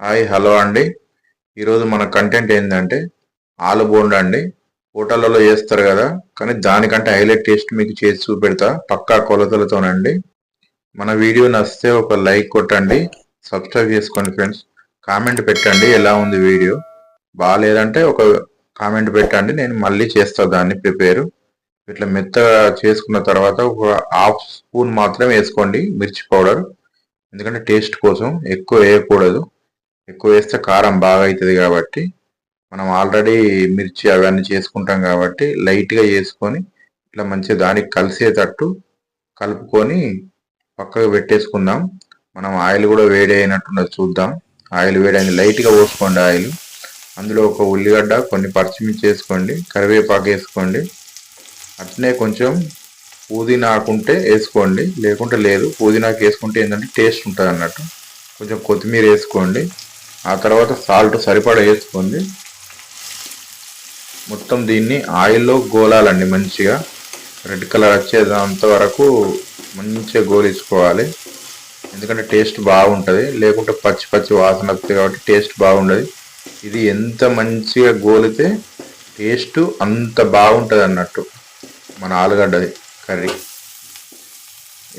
Hi hello అండి. ఈరోజు మన కంటెంట్ ఏంటంటే ఆలు బోండా అండి. హోటళ్ళలో చేస్తారు కదా, కానీ దానికంటే హైలైట్ టేస్ట్ మీకు చేసి చూపెడతా పక్కా కొలతలతోనండి. మన వీడియో నచ్చితే ఒక లైక్ కొట్టండి, సబ్స్క్రైబ్ చేసుకోండి ఫ్రెండ్స్. కామెంట్ పెట్టండి ఎలా ఉంది వీడియో. బాగాలేదంటే ఒక కామెంట్ పెట్టండి, నేను మళ్ళీ చేస్తా దాన్ని ప్రిపేర్. ఇట్లా మెత్తగా చేసుకున్న తర్వాత ఒక హాఫ్ స్పూన్ మాత్రం వేసుకోండి మిర్చి పౌడర్, ఎందుకంటే టేస్ట్ కోసం ఎక్కువ వేయకూడదు. ఎక్కువ వేస్తే కారం బాగా అవుతుంది కాబట్టి మనం ఆల్రెడీ మిర్చి అవన్నీ చేసుకుంటాం కాబట్టి లైట్గా వేసుకొని ఇట్లా మంచిగా దానికి కలిసేటట్టు కలుపుకొని పక్కకు పెట్టేసుకుందాం. మనం ఆయిల్ కూడా వేడి అయినట్టున్నది చూద్దాం. ఆయిల్ వేడైంది, లైట్గా పోసుకోండి ఆయిల్. అందులో ఒక ఉల్లిగడ్డ, కొన్ని పచ్చిమిర్చి వేసుకోండి, కరివేపాకు వేసుకోండి. అట్నే కొంచెం పుదీనాకు ఉంటే వేసుకోండి, లేకుంటే లేదు. పుదీనాకు వేసుకుంటే ఏంటంటే టేస్ట్ ఉంటుంది అన్నట్టు. కొంచెం కొత్తిమీర వేసుకోండి. ఆ తర్వాత సాల్ట్ సరిపడా వేసుకోండి. మొత్తం దీన్ని ఆయిల్లో గోలాలండి, మంచిగా రెడ్ కలర్ వచ్చేంత వరకు మంచిగా గోలించుకోవాలి. ఎందుకంటే టేస్ట్ బాగుంటుంది, లేకుంటే పచ్చి పచ్చి వాసన వస్తుంది కాబట్టి టేస్ట్ బాగుండదు. ఇది ఎంత మంచిగా గోలితే టేస్ట్ అంత బాగుంటుంది అన్నట్టు మన ఆలుగడ్డది కర్రీ.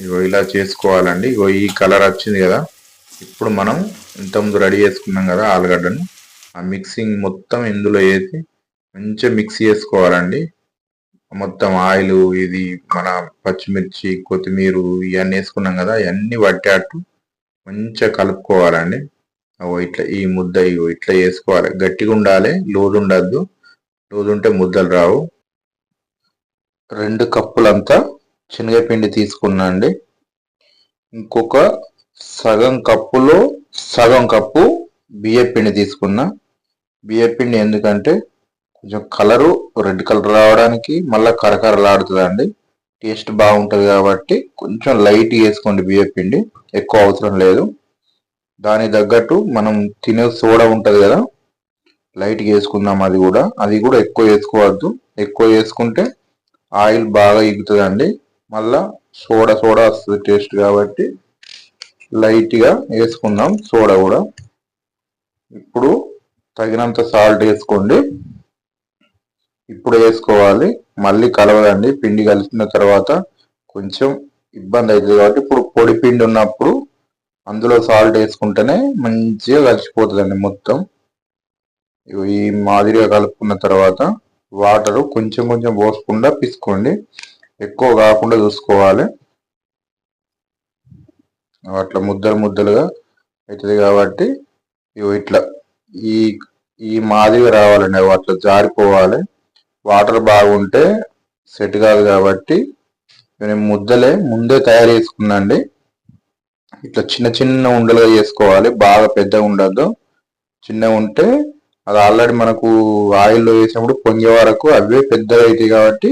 ఇగో ఇలా చేసుకోవాలండి. ఇగో ఈ కలర్ వచ్చింది కదా, ఇప్పుడు మనం ఇంతకుముందు రెడీ చేసుకున్నాం కదా ఆలుగడ్డను, ఆ మిక్సింగ్ మొత్తం ఇందులో వేసి మంచిగా మిక్స్ చేసుకోవాలండి. మొత్తం ఆయిల్, ఇది మన పచ్చిమిర్చి, కొత్తిమీర ఇవన్నీ వేసుకున్నాం కదా, ఇవన్నీ పట్టేట్టు మంచిగా కలుపుకోవాలండి. ఇట్లా ఈ ముద్ద ఇట్లా వేసుకోవాలి. గట్టిగా ఉండాలి, లోదు ఉండద్దు. లోదు ఉంటే ముద్దలు రావు. 2 కప్పులంతా శనగపిండి తీసుకున్నా అండి. ఇంకొక సగం కప్పులో సగం కప్పు బియ్యపిండి తీసుకున్నా. బియ్యపిండి ఎందుకంటే కొంచెం కలరు రెడ్ కలర్ రావడానికి, మళ్ళీ కరకరలాడుతుందండి, టేస్ట్ బాగుంటుంది కాబట్టి కొంచెం లైట్ వేసుకోండి బియ్యపిండి, ఎక్కువ అవసరం లేదు. దాని తగ్గట్టు మనం తినే సోడా ఉంటుంది కదా, లైట్గా వేసుకుందాం. అది కూడా ఎక్కువ వేసుకోవద్దు. ఎక్కువ వేసుకుంటే ఆయిల్ బాగా ఇగుతుందండి, మళ్ళా సోడా వస్తుంది టేస్ట్ కాబట్టి లైట్గా వేసుకుందాం సోడా కూడా. ఇప్పుడు తగినంత సాల్ట్ వేసుకోండి. ఇప్పుడు వేసుకోవాలి, మళ్ళీ కలవదండి. పిండి కలిసిన తర్వాత కొంచెం ఇబ్బంది అవుతుంది కాబట్టి ఇప్పుడు పొడి పిండి ఉన్నప్పుడు అందులో సాల్ట్ వేసుకుంటేనే మంచిగా కలిసిపోతుందండి మొత్తం. ఈ మాదిరిగా కలుపుకున్న తర్వాత వాటరు కొంచెం కొంచెం పోసుకుండా పిసుకోండి, ఎక్కువ కాకుండా చూసుకోవాలి. అట్లా ముద్దలుగా అవుతుంది కాబట్టి ఇట్లా ఈ ఈ మాదిరిగా రావాలండి. అట్లా జారిపోవాలి. వాటర్ బాగుంటే సెట్ కాదు కాబట్టి నేను ముద్దలే ముందే తయారు చేసుకున్నాండి. ఇట్లా చిన్న చిన్న ఉండలుగా చేసుకోవాలి, బాగా పెద్దగా ఉండద్దు. చిన్నగా ఉంటే అది ఆల్రెడీ మనకు ఆయిల్లో వేసినప్పుడు పొంగే వరకు అవే పెద్దగా అవుతాయి కాబట్టి,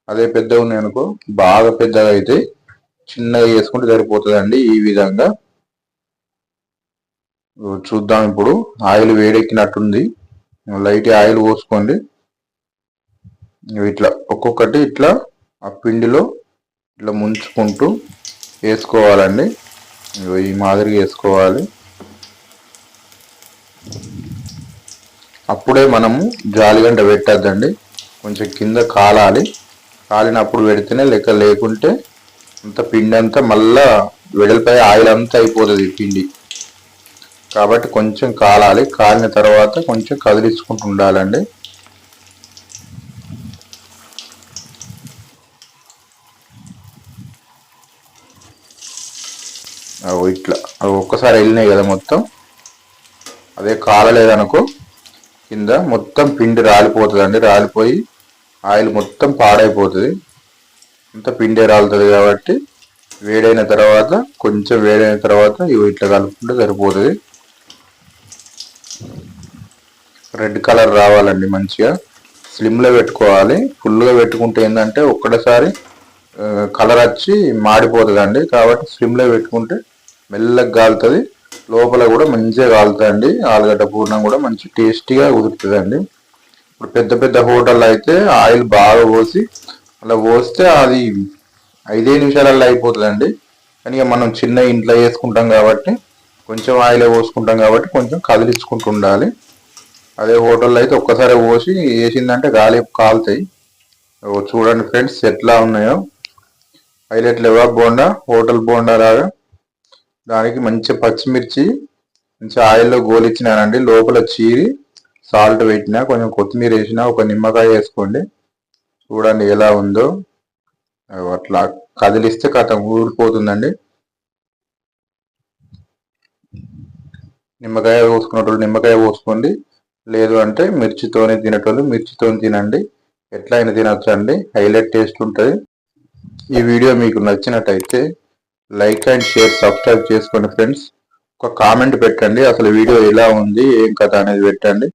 అదే పెద్దగా ఉన్నాయి అనుకో బాగా పెద్దగా అవుతాయి. చిన్నగా చేసుకుంటే సరిపోతుందండి. ఈ విధంగా చూద్దాం. ఇప్పుడు ఆయిల్ వేడెక్కినట్టుంది, లైట్ ఆయిల్ పోసుకోండి. ఇట్లా ఒక్కొక్కటి ఇట్లా ఆ పిండిలో ఇట్లా ముంచుకుంటూ వేసుకోవాలండి. ఈ మాదిరిగా వేసుకోవాలి. అప్పుడే మనము జాలిగంట పెట్టద్దండి, కొంచెం కింద కాలాలి. కాలినప్పుడు పెడితేనే లెక్క, లేకుంటే అంత పిండి అంతా మళ్ళా వెడల్పై ఆయిల్ అంతా అయిపోతుంది పిండి కాబట్టి కొంచెం కాలాలి. కాలిన తర్వాత కొంచెం కదిలించుకుంటూ ఉండాలండి. ఇట్లా ఒక్కసారి వెళ్ళినాయి కదా మొత్తం, అదే కాలలేదనుకో కింద మొత్తం పిండి రాలిపోతుందండి. రాలిపోయి ఆయిల్ మొత్తం పాడైపోతుంది, అంత పిండి రాలుతుంది కాబట్టి కొంచెం వేడైన తర్వాత ఇట్లా కలుపుకుంటే సరిపోతుంది. రెడ్ కలర్ రావాలండి, మంచిగా స్లిమ్లో పెట్టుకోవాలి. ఫుల్గా పెట్టుకుంటే ఏంటంటే ఒక్కటేసారి కలర్ వచ్చి మాడిపోతుందండి. కాబట్టి స్లిమ్లో పెట్టుకుంటే మెల్లగా కాలుతుంది, లోపల కూడా మంచిగా కాలుతుందండి. ఆలుగడ్డ పూర్ణం కూడా మంచి టేస్టీగా కుదురుతుందండి. ఇప్పుడు పెద్ద పెద్ద హోటల్లో అయితే ఆయిల్ బాగా పోసి అలా పోస్తే అది 5 నిమిషాలలో అయిపోతుందండి. కానీ మనం చిన్న ఇంట్లో వేసుకుంటాం కాబట్టి కొంచెం ఆయిల్ పోసుకుంటాం కాబట్టి కొంచెం కదిలించుకుంటూ ఉండాలి. అదే హోటల్లో అయితే ఒక్కసారి పోసి వేసిందంటే గాలి కాలుతాయి. చూడండి ఫ్రెండ్స్ ఎట్లా ఉన్నాయో, హైలైట్ లేవా బోండా, హోటల్ బోండా లాగా. దానికి మంచి పచ్చిమిర్చి మంచి ఆయిల్లో గోలిచ్చినానండి. లోపల చీరి సాల్ట్ పెట్టినా, కొంచెం కొత్తిమీర వేసినా, ఒక నిమ్మకాయ వేసుకోండి. చూడండి ఎలా ఉందో. అట్లా కదిలిస్తే కథ ఊరిపోతుందండి. నిమ్మకాయ పోసుకునేటోళ్ళు నిమ్మకాయ పోసుకోండి, లేదు అంటే మిర్చితోనే తినేటోళ్ళు మిర్చితో తినండి. ఎట్లా అయినా తినొచ్చండి, హైలైట్ టేస్ట్ ఉంటుంది. ఈ వీడియో మీకు నచ్చినట్టయితే లైక్ అండ్ షేర్, సబ్స్క్రైబ్ చేసుకోండి ఫ్రెండ్స్. ఒక కామెంట్ పెట్టండి, అసలు వీడియో ఎలా ఉంది ఏం కథ అనేది పెట్టండి.